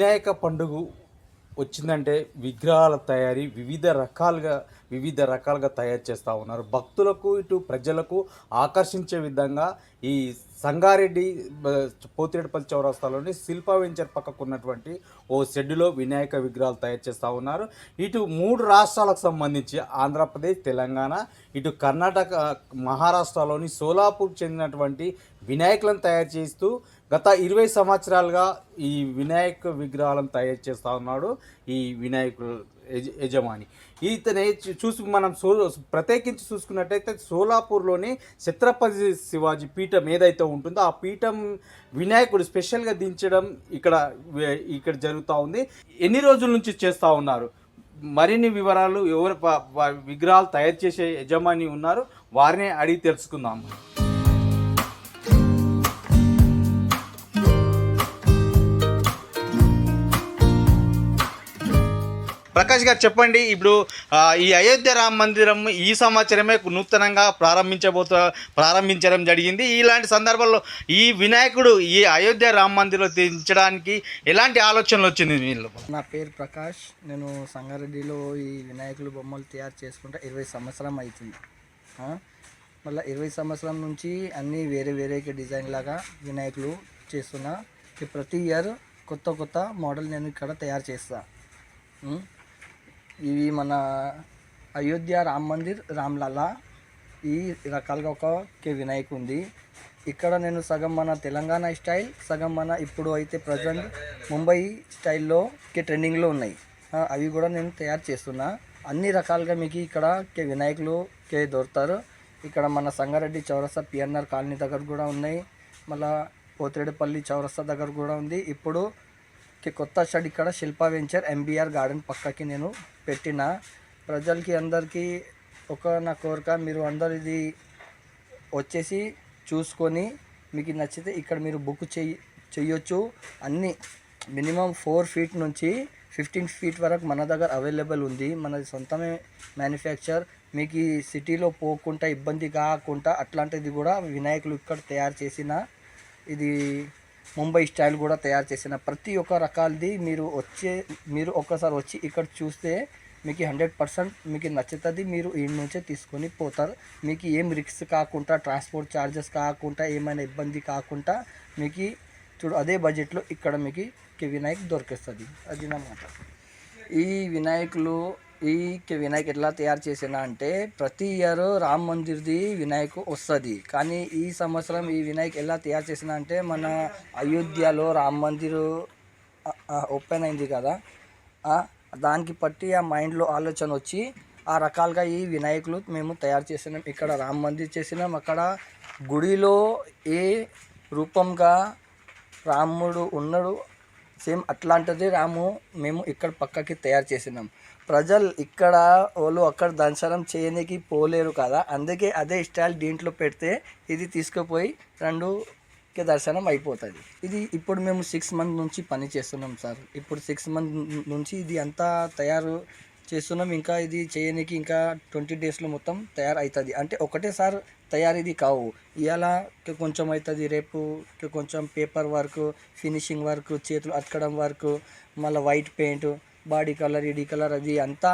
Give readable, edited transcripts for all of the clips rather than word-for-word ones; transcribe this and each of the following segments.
వినాయక పండుగ వచ్చిందంటే విగ్రహాల తయారీ వివిధ రకాలుగా తయారు చేస్తూ ఉన్నారు. భక్తులకు ఇటు ప్రజలకు ఆకర్షించే విధంగా ఈ సంగారెడ్డి పోతిరెడ్డిపల్లి చౌరస్తాలోని శిల్పా వెంచర్ పక్కకు ఉన్నటువంటి ఓ షెడ్డులో వినాయక విగ్రహాలు తయారు చేస్తూ ఉన్నారు. ఇటు 3 రాష్ట్రాలకు సంబంధించి ఆంధ్రప్రదేశ్, తెలంగాణ, ఇటు కర్ణాటక, మహారాష్ట్రలోని సోలాపూర్ చెందినటువంటి వినాయకులను తయారు చేస్తూ గత 20 సంవత్సరాలుగా ఈ వినాయక విగ్రహాలను తయారు చేస్తూ ఉన్నాడు ఈ వినాయకుడు యజమాని. ఇతనే మనం ప్రత్యేకించి చూసుకున్నట్టయితే సోలాపూర్లోని ఛత్రపతి శివాజీ పీఠం ఏదైతే ఉంటుందో ఆ పీఠం వినాయకుడు స్పెషల్గా దించడం ఇక్కడ జరుగుతూ ఉంది. ఎన్ని రోజుల నుంచి చేస్తూ ఉన్నారు, మరిన్ని వివరాలు ఎవరు విగ్రహాలు తయారు చేసే యజమాని ఉన్నారు వారిని అడిగి తెలుసుకుందాం. ప్రకాష్ గారు చెప్పండి, ఇప్పుడు ఈ అయోధ్య రామ మందిరం ఈ సంవత్సరమే నూతనంగా ప్రారంభించడం జరిగింది. ఇలాంటి సందర్భంలో ఈ వినాయకుడు ఈ అయోధ్య రామ మందిరంలో దించడానికి ఎలాంటి ఆలోచనలు వచ్చింది వీళ్ళు? నా పేరు ప్రకాష్. నేను సంగారెడ్డిలో ఈ వినాయకులు బొమ్మలు తయారు చేసుకుంటే 20 సంవత్సరం అవుతుంది. మళ్ళీ 20 సంవత్సరం నుంచి అన్నీ వేరే డిజైన్ లాగా వినాయకులు చేస్తున్నా. ప్రతి ఇయర్ కొత్త మోడల్ నేను ఇక్కడ తయారు చేస్తాను. ఇవి మన అయోధ్య రామ్ మందిర్, రామ్లలా ఈ రకాలుగా ఒక వినాయకు ఉంది. ఇక్కడ నేను సగం మన తెలంగాణ స్టైల్, సగం మన ఇప్పుడు అయితే ప్రజెంట్ ముంబై స్టైల్లో ట్రెండింగ్లో ఉన్నాయి. అవి కూడా నేను తయారు చేస్తున్నా. అన్ని రకాలుగా మీకు ఇక్కడ వినాయకులు దొరుకుతారు. ఇక్కడ మన సంగారెడ్డి చౌరస్తా పిఎన్ఆర్ కాలనీ దగ్గర కూడా ఉన్నాయి. మళ్ళీ పోతిరెడ్డిపల్లి చౌరస్తా దగ్గర కూడా ఉంది. ఇప్పుడు కొత్త షెడ్ ఇక్కడ శిల్పా వెంచర్ ఎంబీఆర్ గార్డెన్ పక్కకి నేను పెట్టిన. ప్రజలకి అందరికీ నా కోరిక, మీరు అందరు ఇది వచ్చేసి చూసుకొని మీకు నచ్చితే ఇక్కడ మీరు బుక్ చేయొచ్చు. అన్నీ మినిమం 4 ఫీట్ నుంచి 15 ఫీట్ వరకు మన దగ్గర అవైలబుల్ ఉంది. మనది సొంతమే మ్యానుఫ్యాక్చర్. మీకు ఈ సిటీలో పోకుండా ఇబ్బంది కాకుండా అట్లాంటిది కూడా వినాయకులు ఇక్కడ తయారు చేసిన, ఇది ముంబై స్టైల్ కూడా తయారు చేసిన ప్రతి ఒక్క రకాలది మీరు ఒక్కసారి వచ్చి ఇక్కడ చూస్తే మీకు 100% మీకు నచ్చుతుంది. మీరు ఈ నుంచే తీసుకొని పోతారు. మీకు ఏం రిస్క్ కాకుండా, ట్రాన్స్పోర్ట్ ఛార్జెస్ కాకుండా, ఏమైనా ఇబ్బంది కాకుండా మీకు అదే బడ్జెట్లో ఇక్కడ మీకు వినాయక్ దొరికేస్తుంది. అది అన్నమాట. ఈ వినాయక్ ఎట్లా తయారు చేసినా అంటే ప్రతి ఇయర్ రామ్ మందిర్ది వినాయక్ వస్తుంది. కానీ ఈ సంవత్సరం ఈ వినాయక్ ఎలా తయారు చేసినా అంటే మన అయోధ్యలో రామ్ మందిర్ ఓపెన్ అయింది కదా, దానికి పట్టి ఆ మైండ్లో ఆలోచన వచ్చి ఆ రకాలుగా ఈ వినాయకులు మేము తయారు చేసినాం. ఇక్కడ రామ్ మందిర్ చేసినాం. అక్కడ గుడిలో ఏ రూపంగా రాముడు ఉన్నాడు సేమ్ అట్లాంటిది మేము ఇక్కడ పక్కకి తయారు చేసినాం. ప్రజలు ఇక్కడ వాళ్ళు అక్కడ దర్శనం చేయడానికి పోలేరు కదా, అందుకే అదే స్టైల్ దీంట్లో పెడితే ఇది తీసుకుపోయి 2కి దర్శనం అయిపోతుంది. ఇది ఇప్పుడు మేము 6 మంత్ నుంచి పని చేస్తున్నాం సార్. ఇప్పుడు 6 మంత్ నుంచి ఇది అంతా తయారు చేస్తున్నాం. ఇంకా ఇది చేయడానికి ఇంకా 20 డేస్లో మొత్తం తయారు అవుతుంది. అంటే ఒకటేసారి తయారీది కావు. ఇవాళ కొంచెం అవుతుంది, రేపు కొంచెం పేపర్ వర్క్, ఫినిషింగ్ వర్క్, చేతులు అతకడం వర్క్, మళ్ళీ white paint, body colour, ED colour, అది అంతా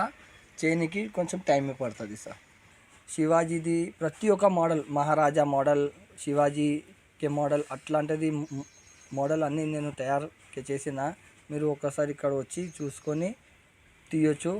చేయడానికి కొంచెం టైం పడుతుంది సార్. శివాజీది ప్రతి ఒక్క మోడల్, మహారాజా మోడల్, శివాజీ మోడల్, అట్లాంటిది మోడల్ అన్నీ నేను తయారు చేసిన. మీరు ఒక్కసారి ఇక్కడ వచ్చి చూసుకొని తీయొచ్చు.